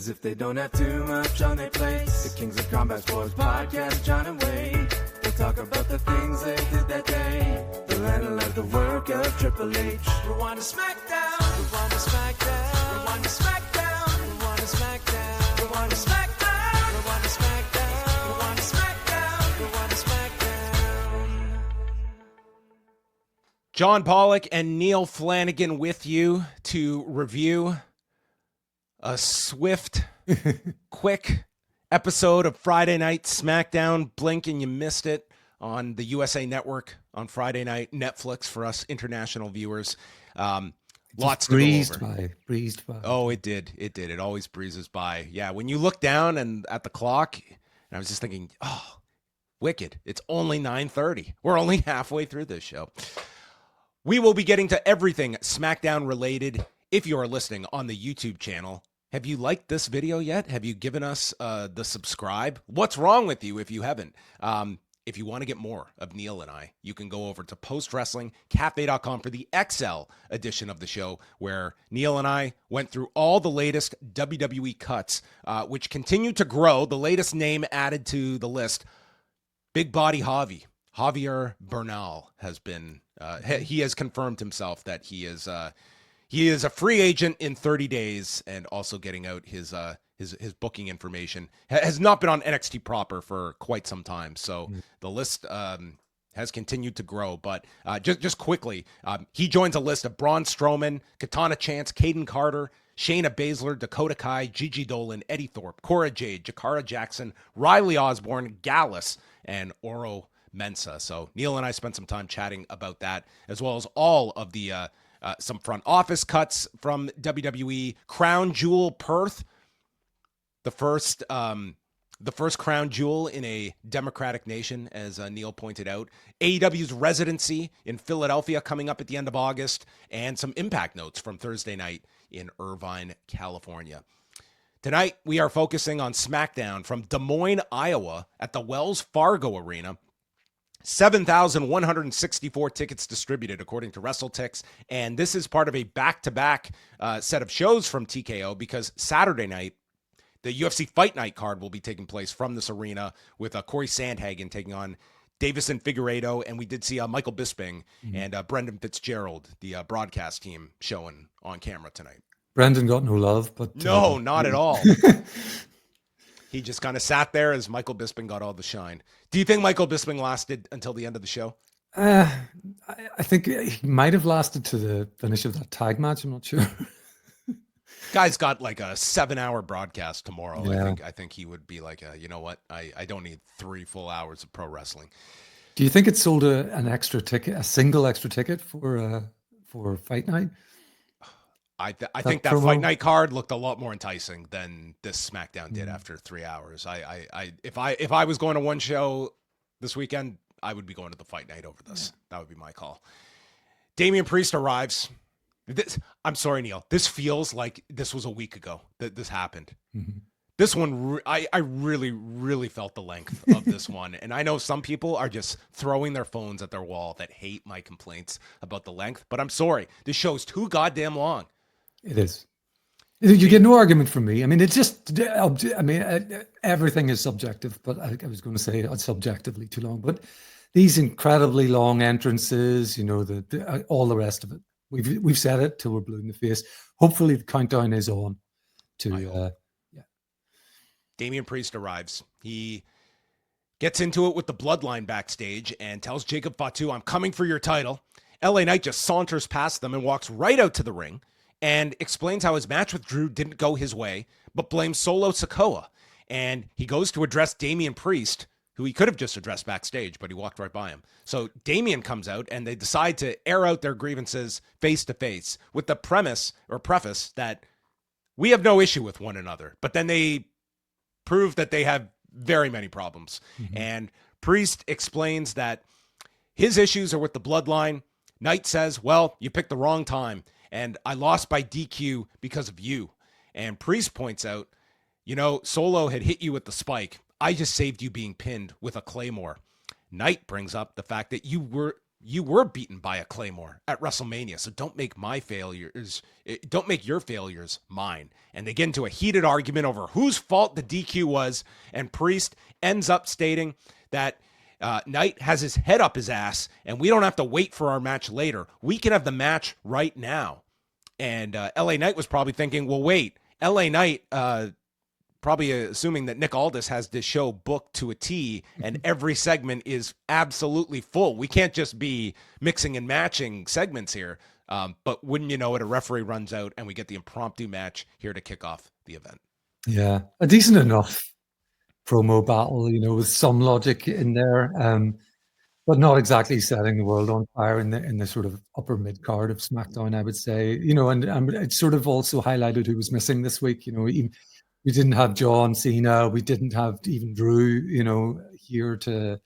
As if they don't have too much on their plates. The Kings of Combat Sports Podcast, John and Wade. They talk about the things they did that day. They'll analyze the work of Triple H. Rewind to SmackDown. Rewind to SmackDown. Rewind to SmackDown. Rewind to SmackDown. Rewind to SmackDown. Rewind to SmackDown. Rewind to SmackDown. Rewind to SmackDown. John Pollock and Neal Flanagan with you to review a swift, quick episode of Friday Night SmackDown. Blink and you missed it on the USA Network on Friday night, Netflix for us international viewers. Lots to go over. Breezed by. Oh, it did. It always breezes by. Yeah, when you look down and at the clock, and I was just thinking, oh, wicked. It's only 9:30. We're only halfway through this show. We will be getting to everything SmackDown related. If you are listening on the YouTube channel, have you liked this video yet? Have you given us the subscribe? What's wrong with you if you haven't? If you want to get more of Neal and I, you can go over to postwrestlingcafe.com for the XL edition of the show, where Neal and I went through all the latest WWE cuts, which continue to grow. The latest name added to the list, Big Body Javier Bernal has been, he has confirmed himself that he is a free agent in 30 days, and also getting out his booking information. Has not been on NXT proper for quite some time, so the list has continued to grow. But just quickly, he joins a list of Braun Strowman, Katana Chance, Caden Carter, Shayna Baszler, Dakota Kai, Gigi Dolan, Eddie Thorpe, Cora Jade, Jakara Jackson, Riley Osborne, Gallus, and Oro Mensah. So Neal and I spent some time chatting about that, as well as all of the some front office cuts from WWE. Crown Jewel Perth, the first crown jewel in a democratic nation, as Neal pointed out. AEW's residency in Philadelphia coming up at the end of August, and some Impact notes from Thursday night in Irvine, California. Tonight, we are focusing on SmackDown from Des Moines, Iowa at the Wells Fargo Arena. 7,164 tickets distributed, according to WrestleTix. And this is part of a back-to-back set of shows from TKO, because Saturday night, the UFC Fight Night card will be taking place from this arena, with Corey Sandhagen taking on Davison Figueiredo. And we did see Michael Bisping and Brendan Fitzgerald, the broadcast team, showing on camera tonight. Brendan got no love, but... No, not at all. He just kind of sat there as Michael Bisping got all the shine. Do you think Michael Bisping lasted until the end of the show? I think he might have lasted to the finish of that tag match. I'm not sure. Guy's got like a 7-hour broadcast tomorrow. Yeah. I think he would be like, you know what? I don't need 3 full hours of pro wrestling. Do you think it sold an extra ticket, a single extra ticket for Fight Night? I think that Fight Night card looked a lot more enticing than this SmackDown did after 3 hours. If I was going to one show this weekend, I would be going to the Fight Night over this. That would be my call. Damian Priest arrives. I'm sorry, Neal. This feels like this was a week ago that this happened. Mm-hmm. This one, I really, really felt the length of this one. And I know some people are just throwing their phones at their wall that hate my complaints about the length. But I'm sorry. This show is too goddamn long. It is. You get no argument from me. I mean, it's just, everything is subjective, but I was going to say it's subjectively too long. But these incredibly long entrances, all the rest of it. We've said it till we're blue in the face. Hopefully the countdown is on to, Damian Priest arrives. He gets into it with the Bloodline backstage and tells Jacob Fatu, "I'm coming for your title." LA Knight just saunters past them and walks right out to the ring, and explains how his match with Drew didn't go his way, but blames Solo Sikoa. And he goes to address Damian Priest, who he could have just addressed backstage, but he walked right by him. So Damian comes out, and they decide to air out their grievances face-to-face with the preface that we have no issue with one another. But then they prove that they have very many problems. Mm-hmm. And Priest explains that his issues are with the Bloodline. Knight says, "Well, you picked the wrong time, and I lost by DQ because of you." And Priest points out, Solo had hit you with the spike. I just saved you being pinned with a Claymore. Knight brings up the fact that you were you were beaten by a Claymore at WrestleMania, so don't make your failures mine. And they get into a heated argument over whose fault the DQ was, and Priest ends up stating that Knight has his head up his ass, and we don't have to wait for our match later. We can have the match right now. And LA Knight was probably thinking, well, wait, LA Knight, probably assuming that Nick Aldis has this show booked to a T and every segment is absolutely full. We can't just be mixing and matching segments here. But wouldn't you know it, a referee runs out and we get the impromptu match here to kick off the event. Yeah, a decent enough promo battle, with some logic in there, but not exactly setting the world on fire in the sort of upper mid card of SmackDown, I would say. And it sort of also highlighted who was missing this week. We didn't have John Cena. We didn't have even Drew, here to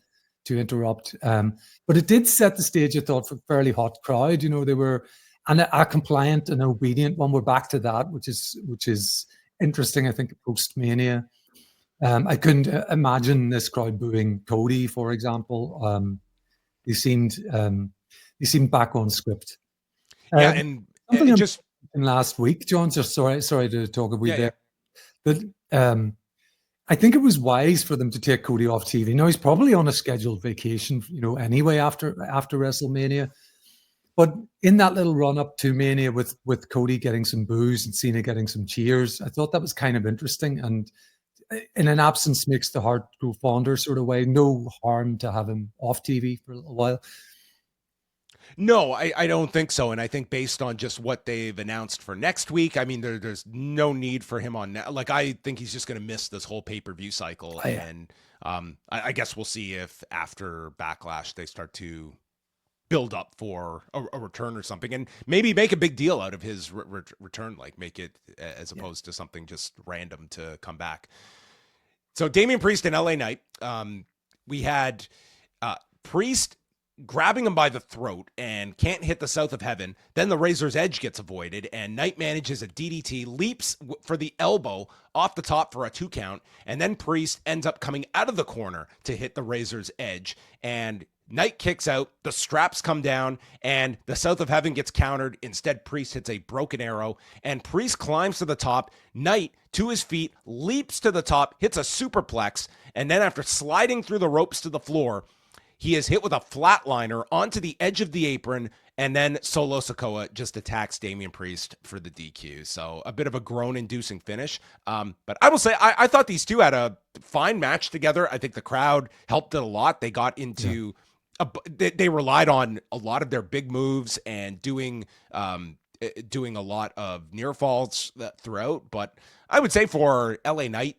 interrupt. But it did set the stage, I thought, for a fairly hot crowd. They were a compliant and obedient one. We're back to that, which is interesting, I think, post-Mania. I couldn't imagine this crowd booing Cody, for example. He seemed back on script. Yeah, and just last week, John, just sorry to talk a wee bit. Yeah. But I think it was wise for them to take Cody off TV. Now he's probably on a scheduled vacation, anyway after WrestleMania. But in that little run up to Mania with Cody getting some boos and Cena getting some cheers, I thought that was kind of interesting. And in an absence makes the heart grow fonder sort of way. No harm to have him off TV for a little while. No, I don't think so. And I think based on just what they've announced for next week, I mean, there's no need for him on now. Like, I think he's just going to miss this whole pay-per-view cycle. Oh, yeah. And I guess we'll see if after Backlash they start to build up for a return or something, and maybe make a big deal out of his return, like make it as opposed to something just random to come back. So Damian Priest and LA Knight, we had Priest grabbing him by the throat and can't hit the South of Heaven. Then the Razor's Edge gets avoided, and Knight manages a DDT, leaps for the elbow off the top for a 2 count, and then Priest ends up coming out of the corner to hit the Razor's Edge, and Knight kicks out, the straps come down, and the South of Heaven gets countered. Instead, Priest hits a broken arrow, and Priest climbs to the top. Knight, to his feet, leaps to the top, hits a superplex, and then after sliding through the ropes to the floor, he is hit with a flatliner onto the edge of the apron, and then Solo Sikoa just attacks Damian Priest for the DQ. So a bit of a groan-inducing finish. But I will say, I thought these two had a fine match together. I think the crowd helped it a lot. They got into... They relied on a lot of their big moves and doing a lot of near falls throughout. But I would say for LA Knight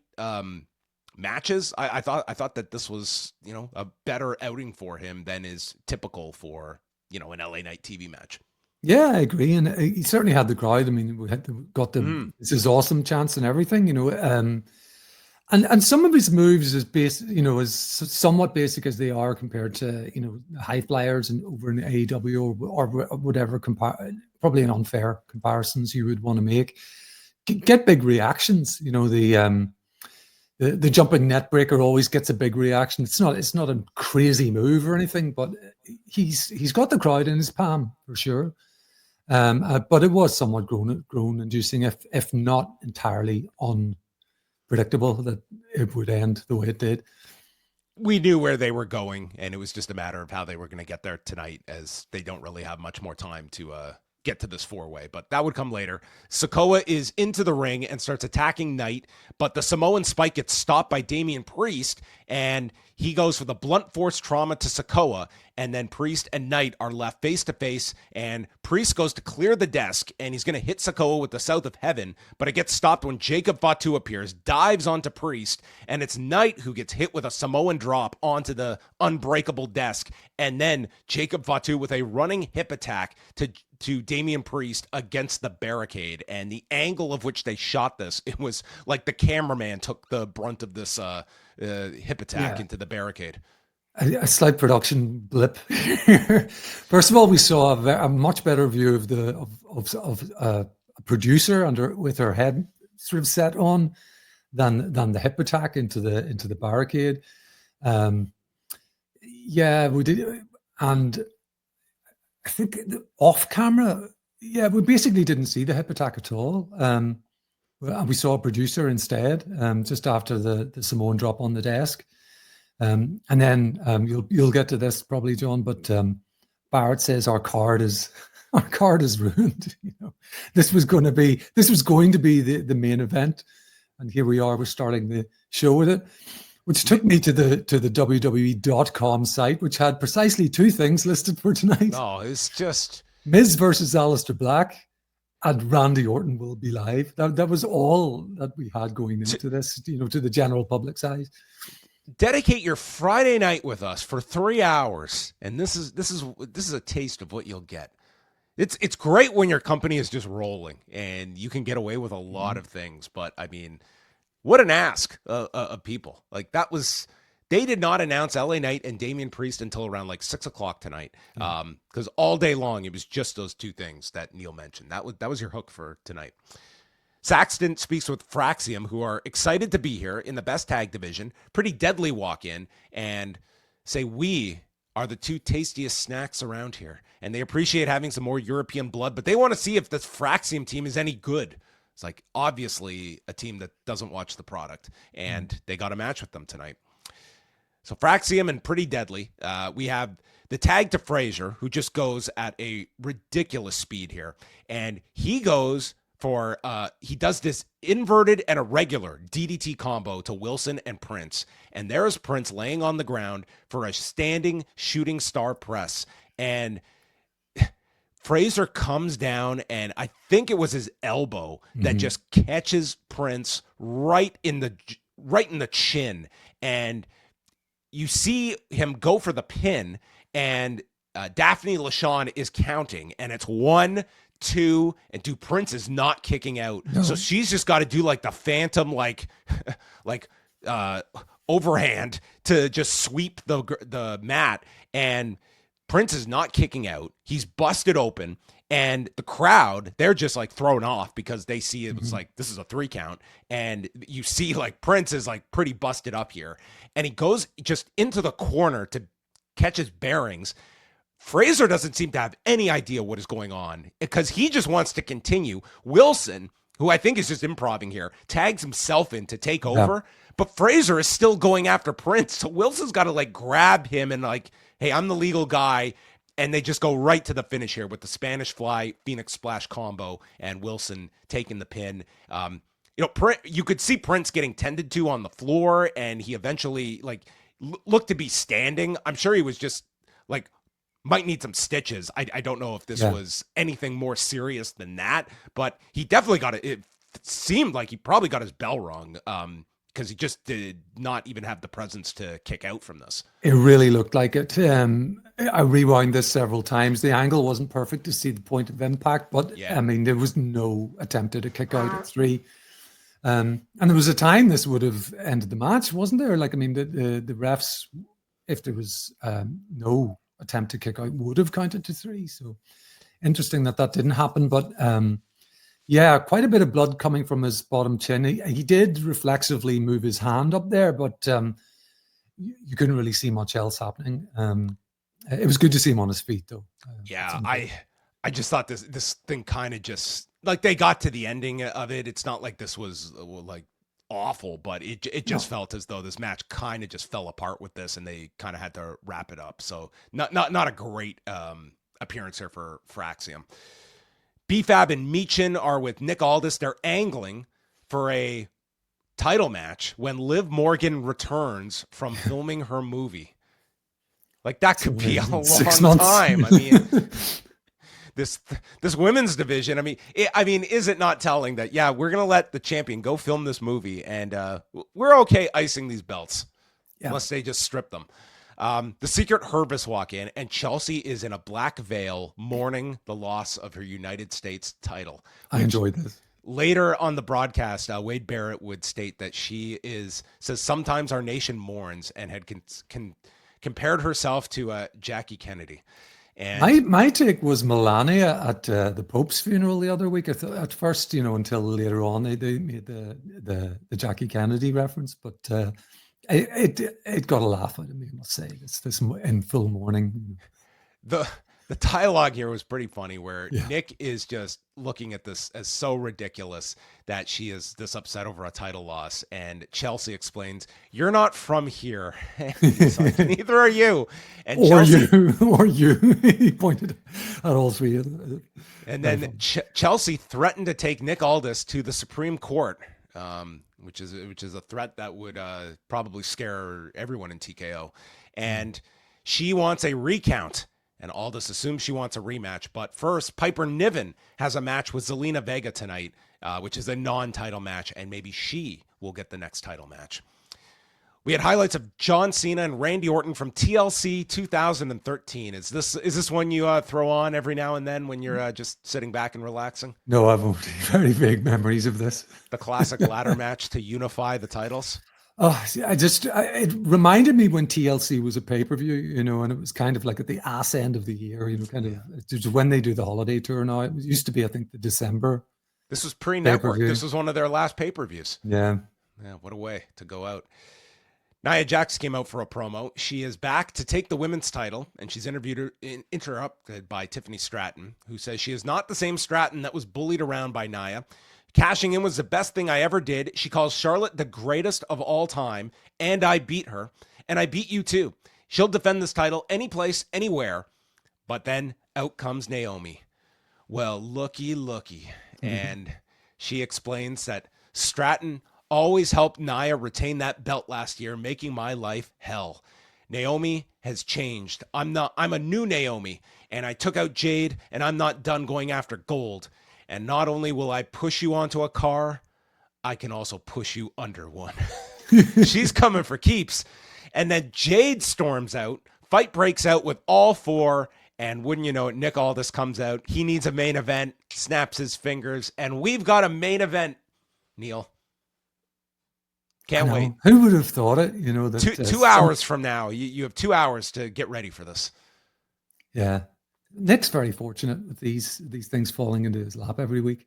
matches, I thought that this was a better outing for him than is typical for an LA Knight TV match. Yeah, I agree, and he certainly had the crowd. I mean, we got the this is awesome chance and everything, And some of his moves is is somewhat basic as they are compared to high flyers and over in AEW or whatever. Probably an unfair comparisons you would want to make. Get big reactions. The jumping net breaker always gets a big reaction. It's not a crazy move or anything, but he's got the crowd in his palm for sure. But it was somewhat groan inducing, if not entirely predictable that it would end the way it did. We knew where they were going, and it was just a matter of how they were going to get there tonight, as they don't really have much more time to get to this 4-way, but that would come later. Sikoa is into the ring and starts attacking Knight, but the Samoan spike gets stopped by Damian Priest, and he goes for the blunt force trauma to Sikoa, and then Priest and Knight are left face to face, and Priest goes to clear the desk, and he's going to hit Sikoa with the South of Heaven, but it gets stopped when Jacob Fatu appears, dives onto Priest, and it's Knight who gets hit with a Samoan drop onto the unbreakable desk, and then Jacob Fatu with a running hip attack to Damian Priest against the barricade. And the angle of which they shot this, it was like the cameraman took the brunt of this hip attack into the barricade. A slight production blip. First of all, we saw a much better view of a producer with her head sort of set on than the hip attack into the barricade. We did, and I think off camera, yeah, we basically didn't see the hip attack at all. We saw a producer instead, just after the Samoan drop on the desk. And then you'll get to this probably, John, but Barrett says our card is ruined. This was going to be the main event, and here we are. We're starting the show with it, which took me to the WWE.com site, which had precisely two things listed for tonight. No, it's just Miz versus Alistair Black, and Randy Orton will be live. That was all that we had going into this, to the general public's eyes. Dedicate your Friday night with us for 3 hours, and this is a taste of what you'll get. It's great when your company is just rolling and you can get away with a lot of things, but I mean, what an ask of people. Like, that was, they did not announce LA Knight and Damian Priest until around like 6 o'clock tonight, because all day long it was just those two things that Neil mentioned. That was your hook for tonight. Saxton speaks with Fraxium, who are excited to be here in the best tag division. Pretty Deadly walk in and say, we are the two tastiest snacks around here. And they appreciate having some more European blood, but they want to see if this Fraxium team is any good. It's like, obviously a team that doesn't watch the product, and they got a match with them tonight. So Fraxium and Pretty Deadly. We have the tag to Frazier, who just goes at a ridiculous speed here. And he goes for, he does this inverted and a regular DDT combo to Wilson and Prince. And there's Prince laying on the ground for a standing shooting star press. And Frazier comes down, and I think it was his elbow that just catches Prince right in the chin. And you see him go for the pin, and Daphne LaShawn is counting, and it's 1, 2, and Prince is not kicking out. No. So she's just got to do like the phantom, like overhand to just sweep the mat, and Prince is not kicking out. He's busted open, and the crowd, they're just like thrown off because they see it's like, this is a 3 count. And you see like Prince is like pretty busted up here, and he goes just into the corner to catch his bearings. Frazier doesn't seem to have any idea what is going on because he just wants to continue. Wilson, who I think is just improvising here, tags himself in to take over, but Frazier is still going after Prince. So Wilson's got to like grab him and like, hey, I'm the legal guy. And they just go right to the finish here with the Spanish Fly, Phoenix Splash combo, and Wilson taking the pin. You could see Prince getting tended to on the floor, and he eventually like looked to be standing. I'm sure he was just like, might need some stitches. I don't know if this was anything more serious than that, but he definitely got it. It seemed like he probably got his bell rung. Because he just did not even have the presence to kick out from this. It really looked like it. I rewound this several times. The angle wasn't perfect to see the point of impact, but I mean, there was no attempt at a kick out at 3. And there was a time this would have ended the match, wasn't there? Like, I mean, the refs, if there was no attempt to kick out, would have counted to 3. So interesting that didn't happen, but yeah, quite a bit of blood coming from his bottom chin. He did reflexively move his hand up there, but you couldn't really see much else happening. It was good to see him on his feet, though. I just thought this thing kind of just, like, they got to the ending of it. It's not like this was like awful, but it just felt as though this match kind of just fell apart with this, and they kind of had to wrap it up. So not a great appearance here for Fraxium. BFAB and Meechin are with Nick Aldis. They're angling for a title match when Liv Morgan returns from filming her movie. Like, that could be a long time. I mean, this women's division. I mean, is it not telling that? Yeah, we're gonna let the champion go film this movie, and we're okay icing these belts, unless they just strip them. The Secret Herbis walk in, and Chelsea is in a black veil mourning the loss of her United States title. I enjoyed this. Later on the broadcast, Wade Barrett would state that says sometimes our nation mourns, and had compared herself to Jackie Kennedy. And my take was Melania at the Pope's funeral the other week. At first, until later on, they made the Jackie Kennedy reference, but it got a laugh out of me, I must say. This in full mourning. The The dialogue here was pretty funny where Yeah. Nick is just looking at this as so ridiculous that she is this upset over a title loss. And Chelsea explains, "You're not from here." He's like, "Neither are you." And Or Chelsea, or you. He pointed at all three. and then Chelsea threatened to take Nick Aldis to the Supreme Court, which is a threat that would probably scare everyone in TKO. And she wants a recount. And Aldis assumes she wants a rematch. But first, Piper Niven has a match with Zelina Vega tonight, which is a non-title match, and maybe she will get the next title match. We had highlights of John Cena and Randy Orton from TLC 2013. Is this one you throw on every now and then when you're just sitting back and relaxing? No, I've only very vague memories of this. The classic ladder match to unify the titles. Oh, it reminded me when TLC was a pay-per-view, and it was kind of like at the ass end of the year, it's when they do the holiday tour now. It used to be, I think, the December. This was pre-network. Pay-per-view. This was one of their last pay-per-views. Yeah. Yeah, what a way to go out. Nia Jax came out for a promo. She is back to take the women's title, and she's interrupted by Tiffany Stratton, who says she is not the same Stratton that was bullied around by Nia. Cashing in was the best thing I ever did. She calls Charlotte the greatest of all time, and I beat her, and I beat you too. She'll defend this title any place, anywhere. But then out comes Naomi. Well, looky. And she explains that Stratton always helped Nia retain that belt last year, making my life hell. Naomi has changed. I'm a new Naomi, and I took out Jade, and I'm not done going after gold. And not only will I push you onto a car, I can also push you under one. She's coming for keeps. And then Jade storms out. Fight breaks out with all four. And wouldn't you know it, Nick Aldis comes out. He needs a main event, snaps his fingers. And we've got a main event, Neil. Can't wait. Who would have thought it? That 2 hours from now, you have 2 hours to get ready for this. Yeah. Nick's very fortunate with these things falling into his lap every week.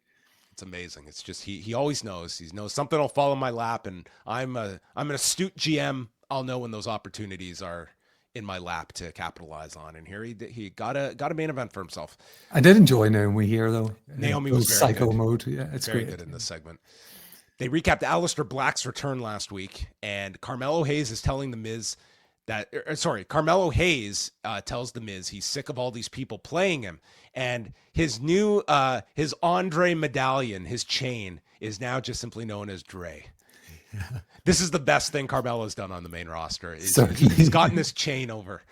It's amazing. It's just he always knows. He knows something will fall in my lap, and I'm an astute GM. I'll know when those opportunities are in my lap to capitalize on. And here he got a main event for himself. I did enjoy Naomi here though. Naomi was very psycho good. Mode. Yeah, it's very great. good in this segment. They recapped Alistair Black's return last week, and Carmelo Hayes is telling The Miz Carmelo Hayes tells The Miz he's sick of all these people playing him, and his new his Andre medallion, his chain, is now just simply known as Dre. Yeah. This is the best thing Carmelo's done on the main roster. He's gotten this chain over.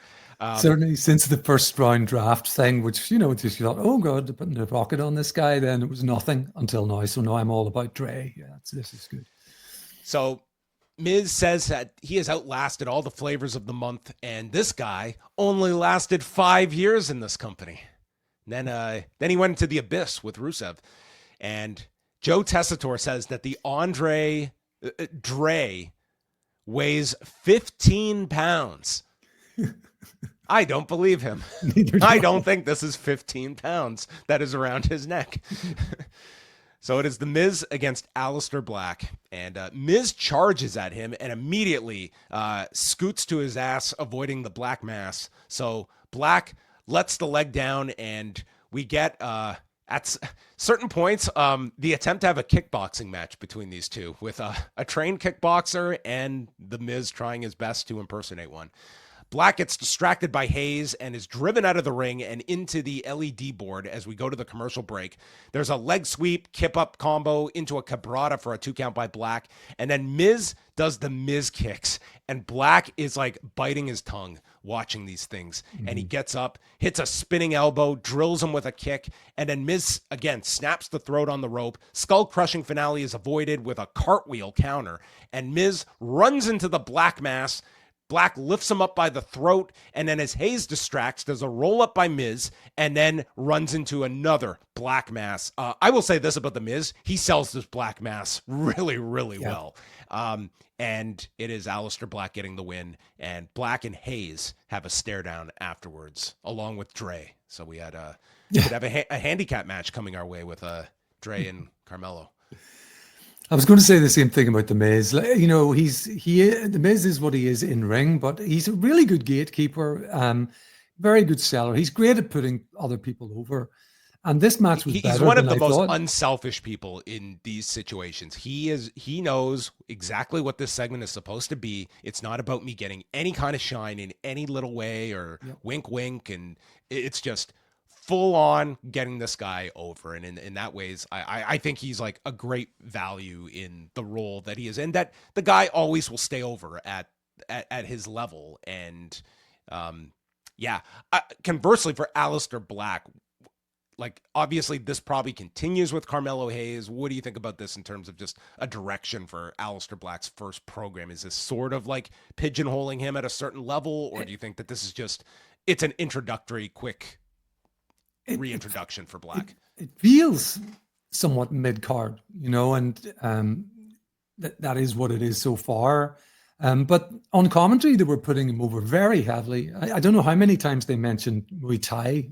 Certainly since the first round draft thing, which, just thought, oh God, they're putting a rocket on this guy. Then it was nothing until now. So now I'm all about Dre. Yeah, this is good. So Miz says that he has outlasted all the flavors of the month, and this guy only lasted 5 years in this company. And then he went into the abyss with Rusev. And Joe Tessitore says that the Dre weighs 15 pounds. I don't believe him. I don't think this is 15 pounds that is around his neck. So it is The Miz against Alistair Black, and Miz charges at him and immediately scoots to his ass, avoiding the black mass. So Black lets the leg down, and we get at certain points the attempt to have a kickboxing match between these two with a trained kickboxer and The Miz trying his best to impersonate one. Black gets distracted by Hayes and is driven out of the ring and into the LED board as we go to the commercial break. There's a leg sweep, kip-up combo into a cabrata for a 2 count by Black. And then Miz does the Miz kicks. And Black is like biting his tongue watching these things. Mm-hmm. And he gets up, hits a spinning elbow, drills him with a kick. And then Miz, again, snaps the throat on the rope. Skull-crushing finale is avoided with a cartwheel counter. And Miz runs into the Black mass. Black lifts him up by the throat, and then as Hayes distracts, there's a roll-up by Miz, and then runs into another Black mass. I will say this about The Miz. He sells this Black mass really, really well. And it is Alistair Black getting the win, and Black and Hayes have a stare down afterwards, along with Dre. So we had could have a handicap match coming our way with Dre and Carmelo. I was going to say the same thing about The Miz. The Miz is what he is in ring, but he's a really good gatekeeper. very good seller. He's great at putting other people over. And this match was better. He's one of than the I most thought. unselfish people in these situations. He knows exactly what this segment is supposed to be. It's not about me getting any kind of shine in any little way or wink, wink. And it's just full on getting this guy over. And in that ways, I think he's like a great value in the role that he is in, that the guy always will stay over at his level. And conversely for Alistair Black, like, obviously this probably continues with Carmelo Hayes. What do you think about this in terms of just a direction for Alistair Black's first program? Is this sort of like pigeonholing him at a certain level, or do you think that this is just, it's an introductory, quick reintroduction for Black? It feels somewhat mid-card, and that is what it is so far. But on commentary, they were putting him over very heavily. I don't know how many times they mentioned Muay Thai,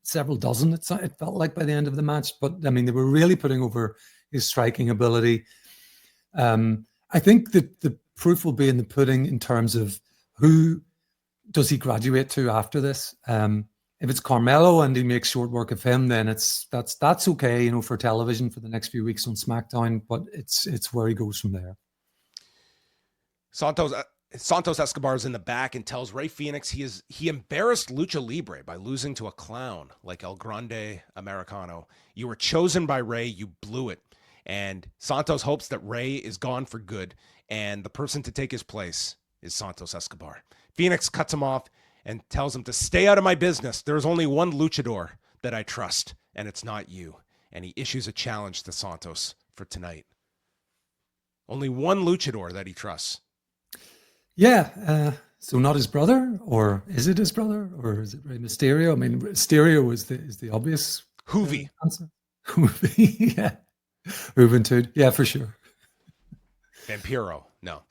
several dozen, it felt like, by the end of the match. But I mean, they were really putting over his striking ability. I think that the proof will be in the pudding in terms of who does he graduate to after this. If it's Carmelo and he makes short work of him, then that's okay, for television for the next few weeks on SmackDown. But it's where he goes from there. Santos Escobar is in the back and tells Rey Fenix he embarrassed Lucha Libre by losing to a clown like El Grande Americano. You were chosen by Rey, you blew it. And Santos hopes that Rey is gone for good, and the person to take his place is Santos Escobar. Fenix cuts him off and tells him to stay out of my business. There's only one luchador that I trust, and it's not you. And he issues a challenge to Santos for tonight. Only one luchador that he trusts. Yeah, so not his brother, or is it his brother, or is it Rey Mysterio? I mean, Mysterio is the obvious Hoovy. answer. Hoovy, yeah. Juventud, yeah, for sure. Vampiro, no.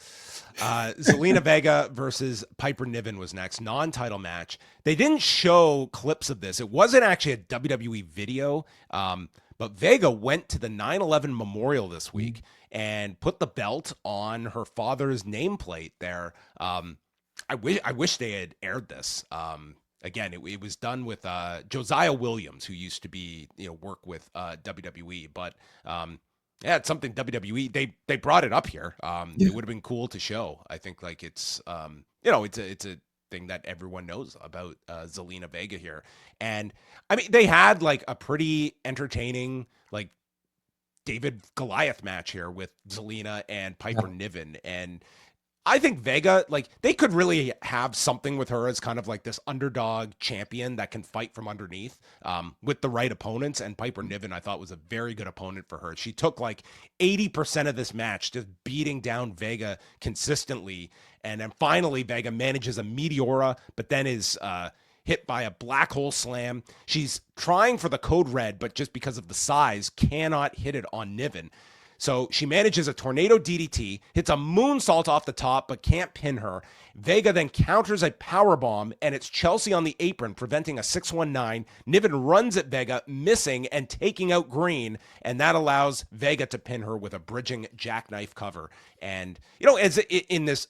Zelina Vega versus Piper Niven was next, non-title match. They didn't show clips of this. It wasn't actually a WWE video, but Vega went to the 9/11 memorial this week and put the belt on her father's nameplate there. I wish they had aired this. Again, it was done with Josiah Williams, who used to be work with WWE, but yeah, it's something WWE they brought it up here. It would have been cool to show. I think like it's it's a thing that everyone knows about Zelina Vega here, and I mean they had like a pretty entertaining like David Goliath match here with Zelina and Piper Niven. And I think Vega, like, they could really have something with her as kind of like this underdog champion that can fight from underneath with the right opponents. And Piper Niven, I thought, was a very good opponent for her. She took like 80% of this match just beating down Vega consistently. And then finally, Vega manages a Meteora, but then is hit by a black hole slam. She's trying for the code red, but just because of the size, cannot hit it on Niven. So she manages a tornado DDT, hits a moonsault off the top, but can't pin her. Vega then counters a powerbomb, and it's Chelsea on the apron, preventing a 619. Niven runs at Vega, missing and taking out Green, and that allows Vega to pin her with a bridging jackknife cover. And, as in this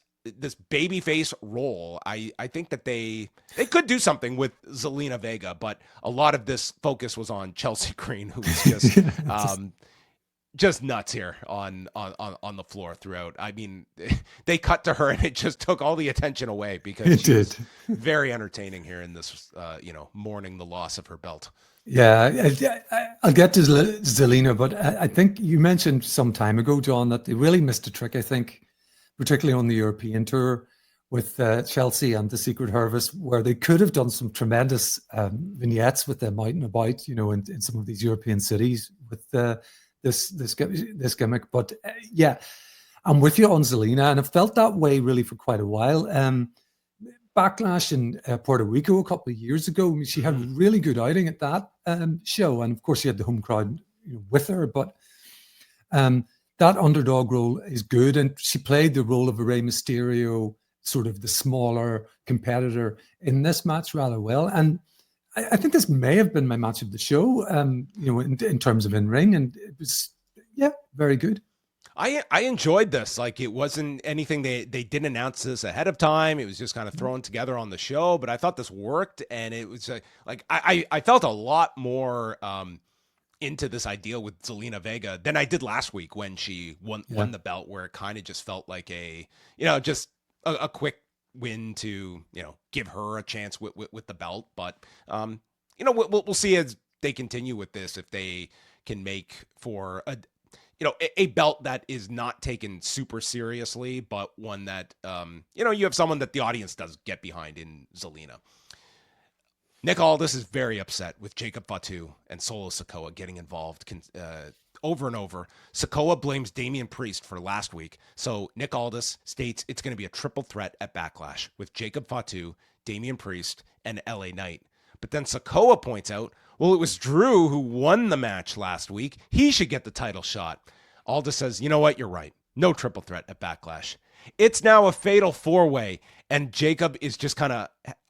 babyface role, I think that they could do something with Zelina Vega, but a lot of this focus was on Chelsea Green, who was just nuts here on the floor throughout. I mean, they cut to her and it just took all the attention away because she was very entertaining here in this, mourning the loss of her belt. Yeah, I'll get to Zelina, but I think you mentioned some time ago, John, that they really missed a trick, I think, particularly on the European tour with Chelsea and the Secret Harvest, where they could have done some tremendous vignettes with them out and about, in some of these European cities with this gimmick. But yeah, I'm with you on Zelina, and I've felt that way really for quite a while. Backlash in Puerto Rico a couple of years ago, I mean, she had a really good outing at that show, and of course she had the home crowd with her, but that underdog role is good, and she played the role of a Rey Mysterio, sort of the smaller competitor in this match rather well. And I think this may have been my match of the show, in terms of in-ring, and it was, very good. I enjoyed this. Like, it wasn't anything they didn't announce this ahead of time. It was just kind of thrown together on the show. But I thought this worked, and it was like I felt a lot more into this idea with Zelina Vega than I did last week when she won the belt, where it kind of just felt like just a quick win to give her a chance with the belt. But we'll see as they continue with this if they can make for a belt that is not taken super seriously, but one that, you have someone that the audience does get behind in Zelina. Nick Aldis is very upset with Jacob Fatu and Solo Sikoa getting involved over and over. Sikoa blames Damian Priest for last week. So Nick Aldis states it's going to be a triple threat at Backlash with Jacob Fatu, Damian Priest, and LA Knight. But then Sikoa points out, well, it was Drew who won the match last week. He should get the title shot. Aldis says, you know what? You're right. No triple threat at Backlash. It's now a fatal four-way, and Jacob is just kind of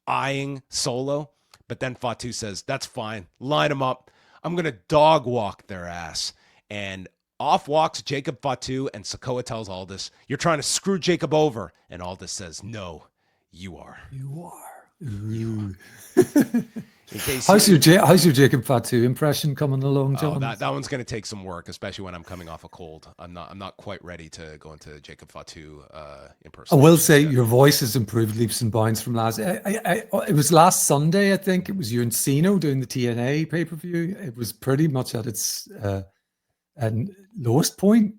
eyeing Solo. But then Fatu says, that's fine. Line them up. I'm going to dog walk their ass. And off walks Jacob Fatu, and Sikoa tells Aldis, you're trying to screw Jacob over. And Aldis says, no, you are. You are. How's your Jacob Fatu impression coming along, John? That one's going to take some work, especially when I'm coming off a cold. I'm not quite ready to go into Jacob Fatu in person. I will say your voice has improved leaps and bounds from last. It was last Sunday, I think. It was you and Cena doing the TNA pay-per-view. It was pretty much at its lowest point.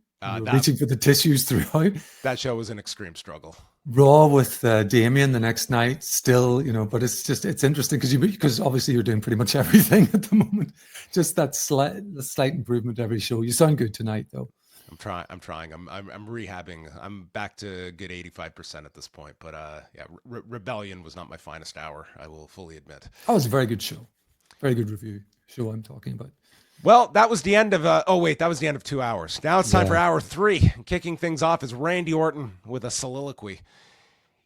Reaching for the tissues throughout. That show was an extreme struggle. Raw with Damian the next night, still, but it's interesting because obviously you're doing pretty much everything at the moment. Just that slight improvement every show. You sound good tonight, though. I'm trying. I'm rehabbing. I'm back to a good 85% at this point. But Rebellion was not my finest hour. I will fully admit. That was a very good show. Very good review show I'm talking about. Well, that was the end of, that was the end of 2 hours. Now it's time for hour 3. Kicking things off is Randy Orton with a soliloquy.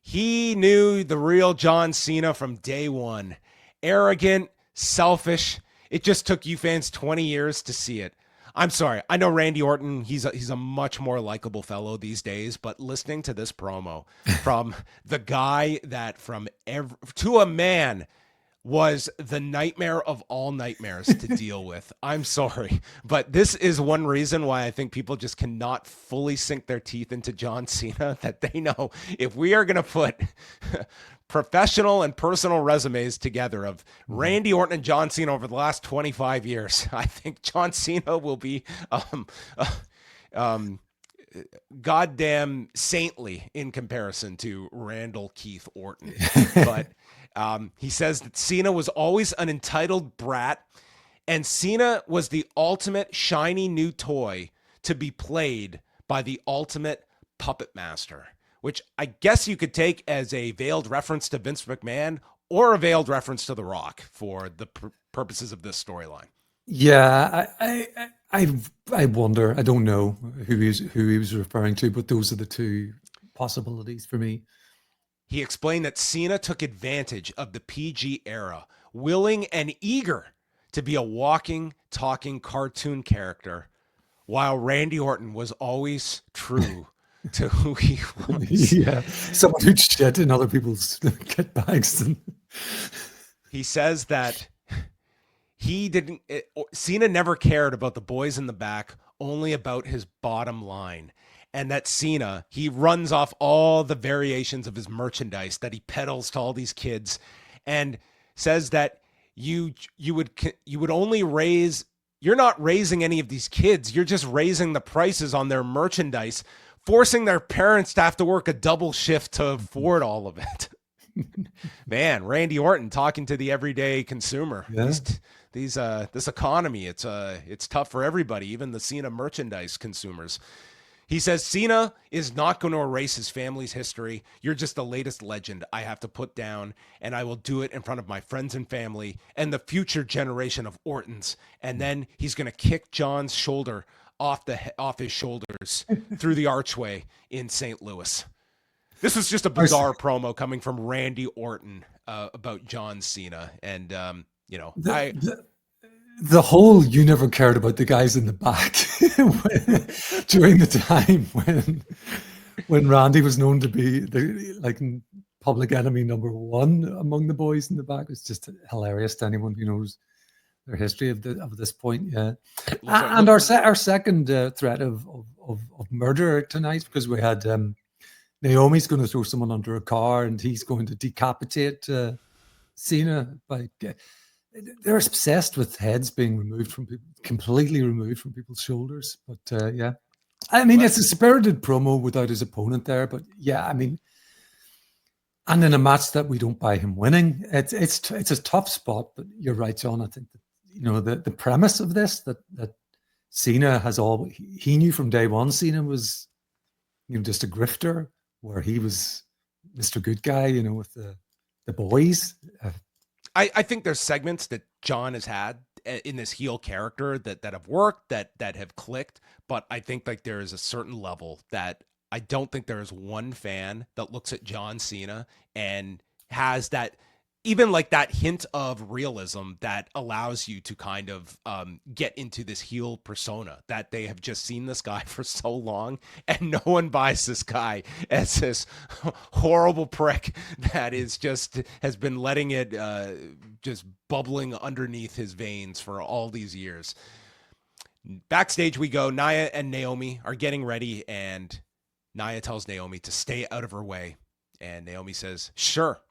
He knew the real John Cena from day one. Arrogant, selfish. It just took you fans 20 years to see it. I'm sorry. I know Randy Orton, he's a much more likable fellow these days, but listening to this promo from the guy that to a man was the nightmare of all nightmares to deal with. I'm sorry, but this is one reason why I think people just cannot fully sink their teeth into John Cena, that they know if we are going to put professional and personal resumes together of Randy Orton and John Cena over the last 25 years, I think John Cena will be goddamn saintly in comparison to Randall Keith Orton. But he says that Cena was always an entitled brat, and Cena was the ultimate shiny new toy to be played by the ultimate puppet master, which I guess you could take as a veiled reference to Vince McMahon or a veiled reference to The Rock for the purposes of this storyline. Yeah, I wonder. I don't know who he was referring to, but those are the two possibilities for me. He explained that Cena took advantage of the PG era, willing and eager to be a walking, talking cartoon character, while Randy Orton was always true to who he was. Yeah, someone who'd shit in other people's kit bags. He says that Cena never cared about the boys in the back, only about his bottom line. And that Cena, he runs off all the variations of his merchandise that he peddles to all these kids, and says that you would only raise, you're not raising any of these kids, you're just raising the prices on their merchandise, forcing their parents to have to work a double shift to afford all of it. Man, Randy Orton talking to the everyday consumer. Yeah. This economy, it's tough for everybody, even the Cena merchandise consumers. He says, Cena is not going to erase his family's history. You're just the latest legend I have to put down, and I will do it in front of my friends and family and the future generation of Ortons. And then he's going to kick John's shoulder off his shoulders through the archway in St. Louis. This was just a bizarre promo coming from Randy Orton about John Cena. And, the whole you never cared about the guys in the back during the time when Randy was known to be the public enemy number one among the boys in the back. It's just hilarious to anyone who knows their history of this point. Yeah, and our second threat of murder tonight, because we had Naomi's going to throw someone under a car and he's going to decapitate Cena by. They're obsessed with heads being removed from people, completely removed from people's shoulders. But yeah, I mean, it's a spirited promo without his opponent there. But yeah, I mean, and in a match that we don't buy him winning, it's a tough spot. But you're right, John. I think that the premise of this that Cena has he knew from day one. Cena was just a grifter, where he was Mr. Good Guy, with the boys. I think there's segments that John has had in this heel character that have worked, that have clicked, but I think like there is a certain level that I don't think there is one fan that looks at John Cena and has that, even like that hint of realism that allows you to kind of get into this heel persona, that they have just seen this guy for so long and no one buys this guy as this horrible prick that has been letting it just bubbling underneath his veins for all these years. Backstage we go. Nia and Naomi are getting ready and Nia tells Naomi to stay out of her way. And Naomi says, sure.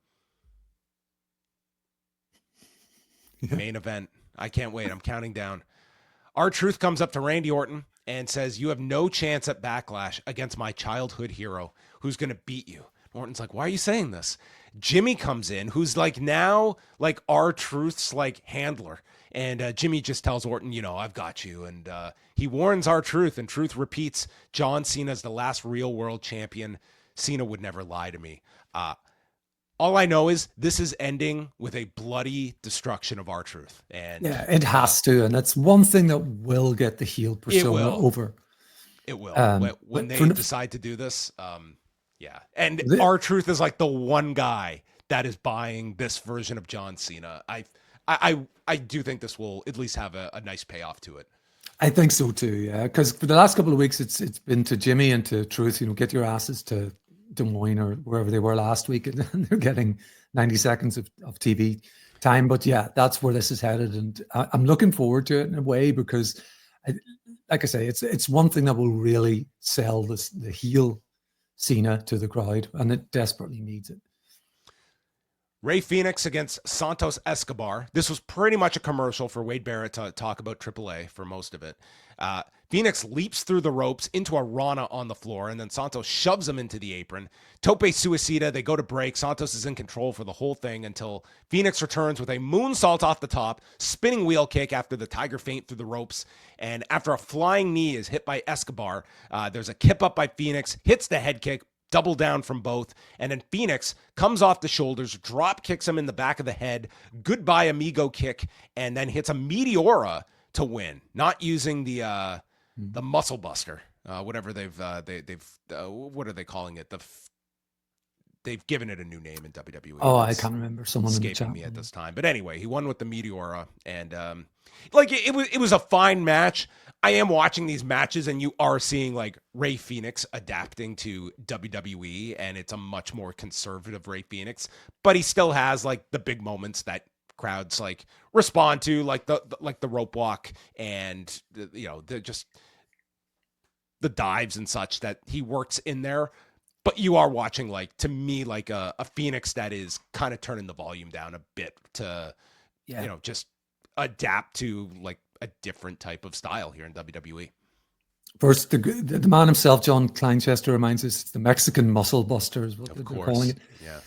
Main event. I can't wait. I'm counting down. R-Truth comes up to Randy Orton and says, you have no chance at Backlash against my childhood hero who's going to beat you. Orton's like, why are you saying this? Jimmy comes in, who's like now like R-Truth's like handler. And Jimmy just tells Orton, I've got you. And he warns R-Truth, and Truth repeats, John Cena's the last real world champion. Cena would never lie to me. All I know is this is ending with a bloody destruction of R-Truth. And yeah, it has to. And that's one thing that will get the heel persona over. It will. When they decide to do this, yeah. And R-Truth is like the one guy that is buying this version of John Cena. I do think this will at least have a nice payoff to it. I think so too, yeah. Because for the last couple of weeks, it's been to Jimmy and to Truth, get your asses to Des Moines or wherever they were last week, and they're getting 90 seconds of TV time. But yeah, that's where this is headed, and I'm looking forward to it in a way because, like I say, it's one thing that will really sell the heel Cena to the crowd, and it desperately needs it. Rey Fénix against Santos Escobar. This was pretty much a commercial for Wade Barrett to talk about AAA for most of it. Fénix leaps through the ropes into a Rana on the floor, and then Santos shoves him into the apron. Tope Suicida, they go to break. Santos is in control for the whole thing until Fénix returns with a moonsault off the top, spinning wheel kick after the tiger feint through the ropes. And after a flying knee is hit by Escobar, there's a kip up by Fénix, hits the head kick, double down from both, and then Fénix comes off the shoulders, drop kicks him in the back of the head, goodbye amigo kick, and then hits a Meteora to win, not using the muscle buster, whatever they've what are they calling it? They've given it a new name in WWE. Oh, I can't remember. Someone escaping me at this time, but anyway, he won with the Meteora, and it was a fine match. I am watching these matches, and you are seeing like Rey Fénix adapting to WWE, and it's a much more conservative Rey Fénix, but he still has like the big moments that crowds like respond to, like the rope walk and the dives and such that he works in there. But you are watching, like, to me, like a Fénix that is kind of turning the volume down a bit to, just adapt to like a different type of style here in WWE. First, the man himself, John Kleinchester, reminds us it's the Mexican muscle buster is what they're calling it. Yeah.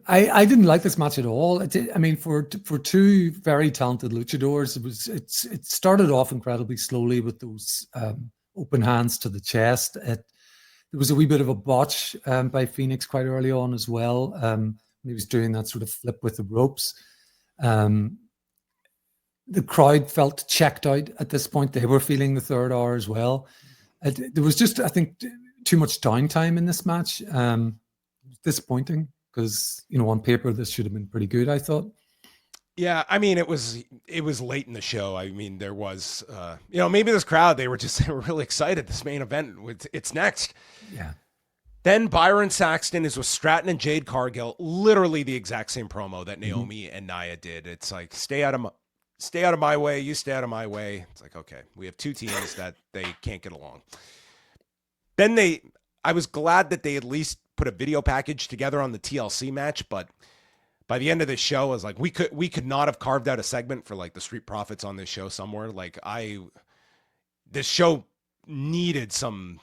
I didn't like this match at all. For two very talented luchadors, it started off incredibly slowly with those open hands to the chest. There was a wee bit of a botch by Fénix quite early on as well. He was doing that sort of flip with the ropes. The crowd felt checked out at this point. They were feeling the third hour as well. There was just, I think, too much downtime in this match. Disappointing because, on paper, this should have been pretty good, I thought. Yeah, I mean, it was late in the show. I mean, there was, maybe this crowd, they were really excited. This main event, it's next. Yeah. Then Byron Saxton is with Stratton and Jade Cargill, literally the exact same promo that Naomi and Nia did. It's like, stay out of my way, you stay out of my way. It's like, okay, we have two teams that they can't get along. Then I was glad that they at least put a video package together on the TLC match, but by the end of this show, I was like, we could not have carved out a segment for like the Street Profits on this show somewhere. Like this show needed some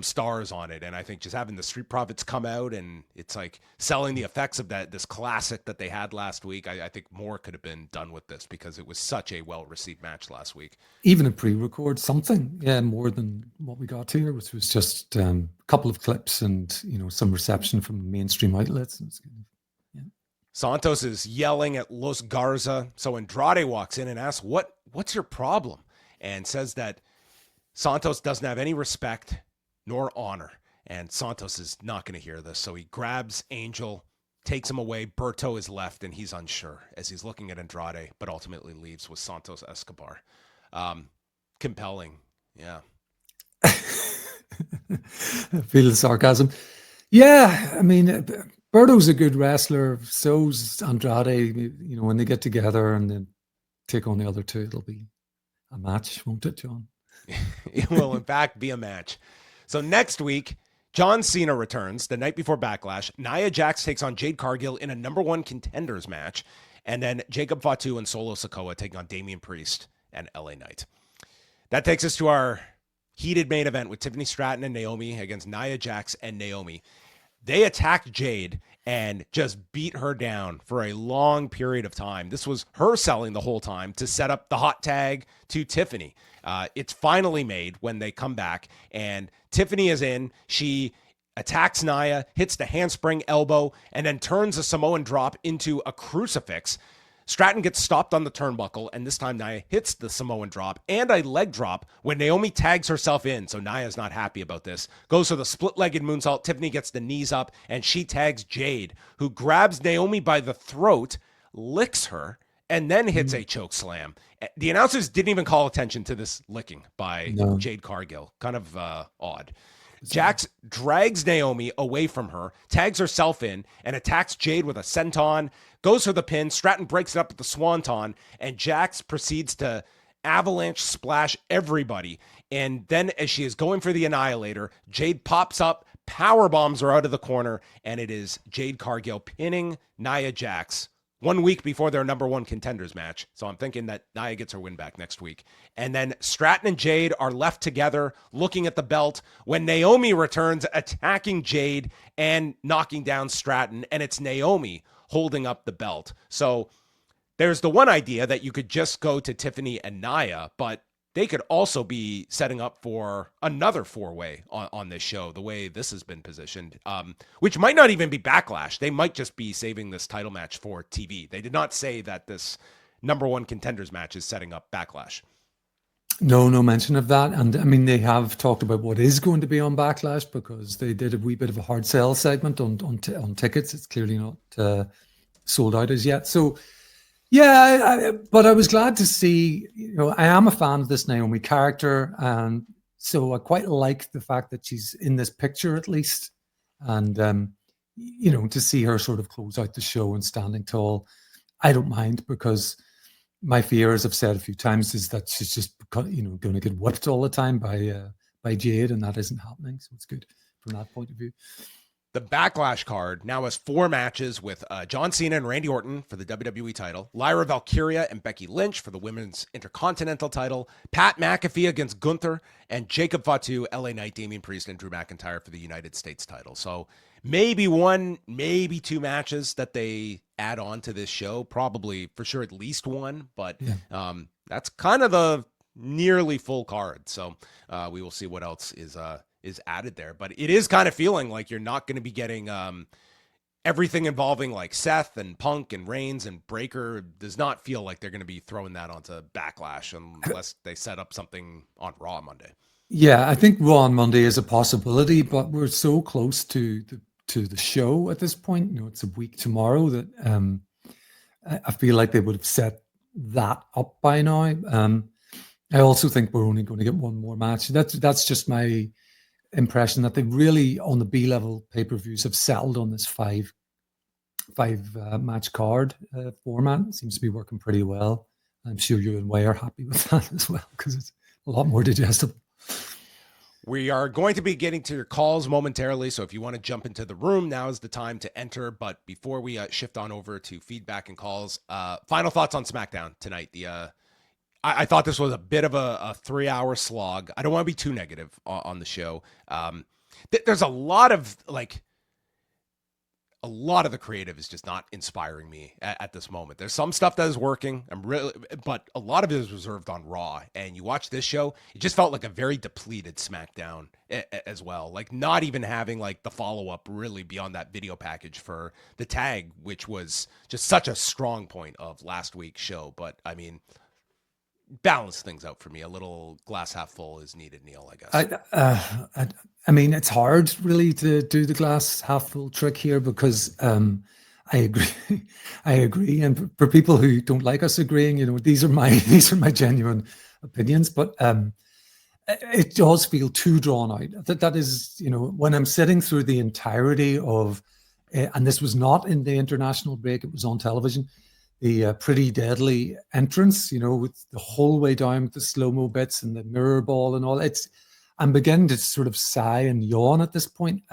stars on it. And I think just having the Street Profits come out and it's like selling the effects of this classic that they had last week. I think more could have been done with this because it was such a well-received match last week. Even a pre-record something. Yeah. More than what we got here, which was just a couple of clips and, some reception from mainstream outlets. It's good. Santos is yelling at Los Garza. So Andrade walks in and asks, what's your problem? And says that Santos doesn't have any respect nor honor. And Santos is not going to hear this. So he grabs Angel, takes him away. Berto is left and he's unsure as he's looking at Andrade, but ultimately leaves with Santos Escobar. Compelling. Yeah. I feel the sarcasm. Yeah. I mean, Berto's a good wrestler. So's Andrade. When they get together and then take on the other two, it'll be a match, won't it, John? It will, in fact, be a match. So next week, John Cena returns the night before Backlash. Nia Jax takes on Jade Cargill in a number one contenders match. And then Jacob Fatu and Solo Sikoa taking on Damian Priest and LA Knight. That takes us to our heated main event with Tiffany Stratton and Naomi against Nia Jax and Naomi. They attacked Jade and just beat her down for a long period of time. This was her selling the whole time to set up the hot tag to Tiffany. It's finally made when they come back, and Tiffany is in. She attacks Nia, hits the handspring elbow, and then turns a Samoan drop into a crucifix. Stratton gets stopped on the turnbuckle, and this time Nia hits the Samoan drop and a leg drop when Naomi tags herself in, so Nia's not happy about this. Goes for the split-legged moonsault. Tiffany gets the knees up, and she tags Jade, who grabs Naomi by the throat, licks her, and then hits a choke slam. The announcers didn't even call attention to this licking by Jade Cargill. Kind of odd. Jax drags Naomi away from her, tags herself in, and attacks Jade with a senton, goes for the pin. Stratton breaks it up with the swanton, and Jax proceeds to avalanche splash everybody. And then as she is going for the Annihilator, Jade pops up, power bombs her out of the corner, and it is Jade Cargill pinning Nia Jax 1 week before their number one contenders match. So I'm thinking that Nia gets her win back next week. And then Stratton and Jade are left together looking at the belt when Naomi returns, attacking Jade and knocking down Stratton. And it's Naomi holding up the belt. So there's the one idea that you could just go to Tiffany and Nia, but they could also be setting up for another four-way on this show, the way this has been positioned, which might not even be Backlash. They might just be saving this title match for TV. They did not say that this number one contenders match is setting up Backlash. No mention of that. And I mean, they have talked about what is going to be on Backlash because they did a wee bit of a hard sell segment on tickets. It's clearly not sold out as yet. So, yeah, but I was glad to see, I am a fan of this Naomi character. And so I quite like the fact that she's in this picture at least. And, to see her sort of close out the show and standing tall, I don't mind because my fear, as I've said a few times, is that she's just, going to get whipped all the time by Jade, and that isn't happening. So it's good from that point of view. The Backlash card now has 4 matches with John Cena and Randy Orton for the WWE title, Lyra Valkyria and Becky Lynch for the Women's Intercontinental title, Pat McAfee against Gunther, and Jacob Fatu, LA Knight, Damian Priest, and Drew McIntyre for the United States title. So maybe 1, maybe 2 matches that they add on to this show, probably for sure at least 1, but that's kind of the nearly full card. So we will see what else is added there, but it is kind of feeling like you're not going to be getting everything involving like Seth and Punk and Reigns and Breaker. Does not feel like they're going to be throwing that onto Backlash unless they set up something on Raw Monday. Yeah, I think Raw on Monday is a possibility, but we're so close to the show at this point. It's a week tomorrow that I feel like they would have set that up by now. I also think we're only going to get one more match. That's just my impression, that they really, on the B-level pay-per-views, have settled on this five match card format. It seems to be working pretty well. I'm sure you and Way are happy with that as well, because it's a lot more digestible. We are going to be getting to your calls momentarily, so if you want to jump into the room, now is the time to enter. But before we shift on over to feedback and calls, final thoughts on SmackDown tonight. I thought this was a bit of a 3-hour slog. I don't want to be too negative on the show. There's a lot of the creative is just not inspiring me at this moment. There's some stuff that is working. But a lot of it is reserved on Raw. And you watch this show, it just felt like a very depleted SmackDown as well. Like not even having like the follow-up really beyond that video package for the tag, which was just such a strong point of last week's show. But I mean, balance things out for me. A little glass half full is needed, Neil, I guess. I mean, it's hard really to do the glass half full trick here, because I agree. I agree. And for people who don't like us agreeing, these are my genuine opinions, but it does feel too drawn out. That is, when I'm sitting through the entirety of, and this was not in the international break, it was on television, the Pretty Deadly entrance, with the whole way down with the slow-mo bits and the mirror ball and all. I'm beginning to sort of sigh and yawn at this point.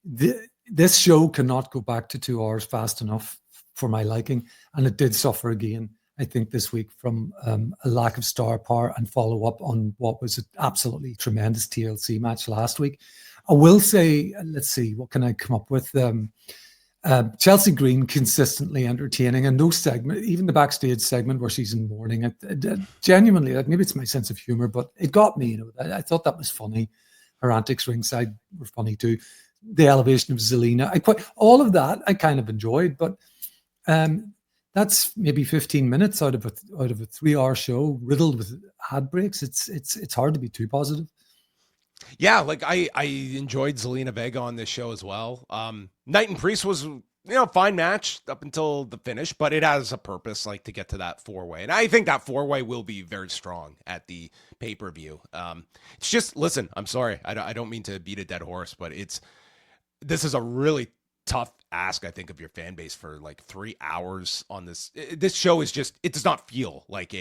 This show cannot go back to 2 hours fast enough for my liking. And it did suffer again, I think, this week from a lack of star power and follow-up on what was an absolutely tremendous TLC match last week. I will say, let's see, what can I come up with? Chelsea Green consistently entertaining, and no segment, even the backstage segment where she's in mourning, genuinely, maybe it's my sense of humor, but it got me. I thought that was funny. Her antics ringside were funny too. The elevation of Zelina, all of that I kind of enjoyed, but that's maybe 15 minutes out of a 3-hour show riddled with ad breaks. It's hard to be too positive. Yeah, like I enjoyed Zelina Vega on this show as well. Knight and Priest was, fine match up until the finish, but it has a purpose, like to get to that 4-way. And I think that 4-way will be very strong at the pay-per-view. It's just, listen, I'm sorry. I don't mean to beat a dead horse, but this is a really tough ask, I think, of your fan base for like 3 hours on this. This show is just, it does not feel like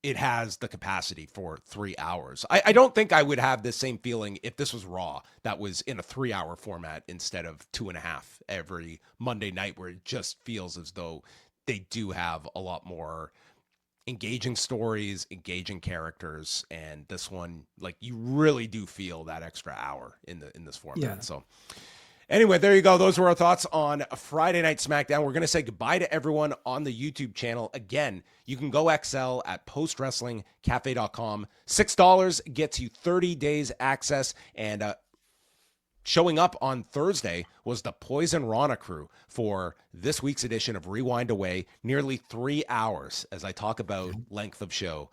it has the capacity for 3 hours. I don't think I would have the same feeling if this was Raw that was in a 3-hour format instead of 2.5 every Monday night, where it just feels as though they do have a lot more engaging stories, engaging characters. And this one, like, you really do feel that extra hour in this format. Yeah. So anyway, there you go. Those were our thoughts on Friday Night SmackDown. We're going to say goodbye to everyone on the YouTube channel. Again, you can go XL at postwrestlingcafe.com. $6 gets you 30 days access. And showing up on Thursday was the Poison Rana crew for this week's edition of Rewind Away. Nearly 3 hours as I talk about length of show.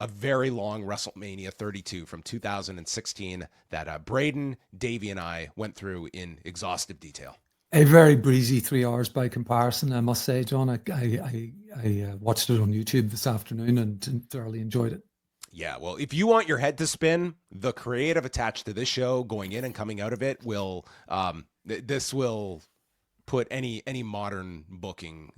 A very long WrestleMania 32 from 2016 that Braden, Davey, and I went through in exhaustive detail. A very breezy 3 hours by comparison, I must say, John. I watched it on YouTube this afternoon and thoroughly enjoyed it. Yeah, well, if you want your head to spin, the creative attached to this show, going in and coming out of it, will this will put any modern booking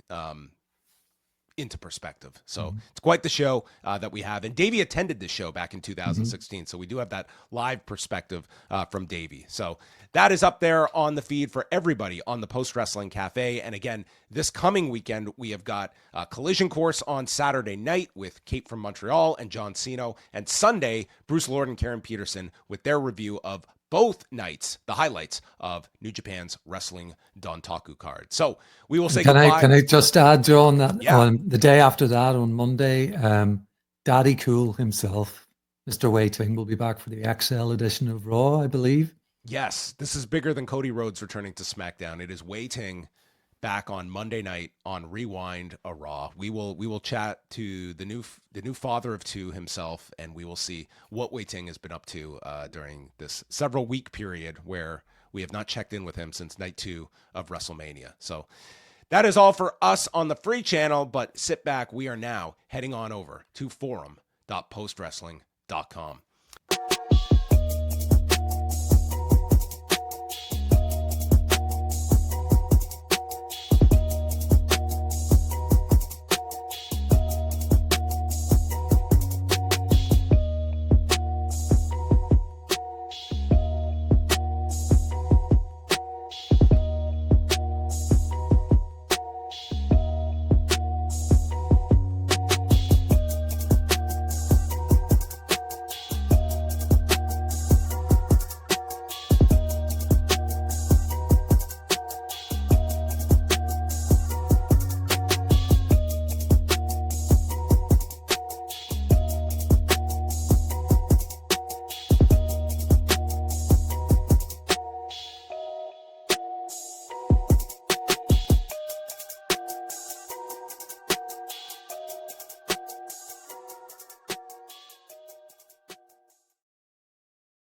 into perspective. So it's quite the show that we have. And Davey attended this show back in 2016. So we do have that live perspective from Davey. So that is up there on the feed for everybody on the Post Wrestling Cafe. And again, this coming weekend, we have got a Collision Course on Saturday night with Kate from Montreal and John Cena. And Sunday, Bruce Lord and Karen Peterson with their review of both nights, the highlights of New Japan's Wrestling Dontaku card. So we will say goodbye. Can I just add, John, that on the day after that, on Monday, Daddy Cool himself, Mr. Wei Ting, will be back for the XL edition of Raw, I believe. Yes, this is bigger than Cody Rhodes returning to SmackDown. It is Wei Ting back on Monday night on Rewind a Raw. We will chat to the new father of two himself, and we will see what Wei Ting has been up to during this several week period where we have not checked in with him since night 2 of WrestleMania. So That is all for us on the free channel, but sit back. We are now heading on over to forum.postwrestling.com.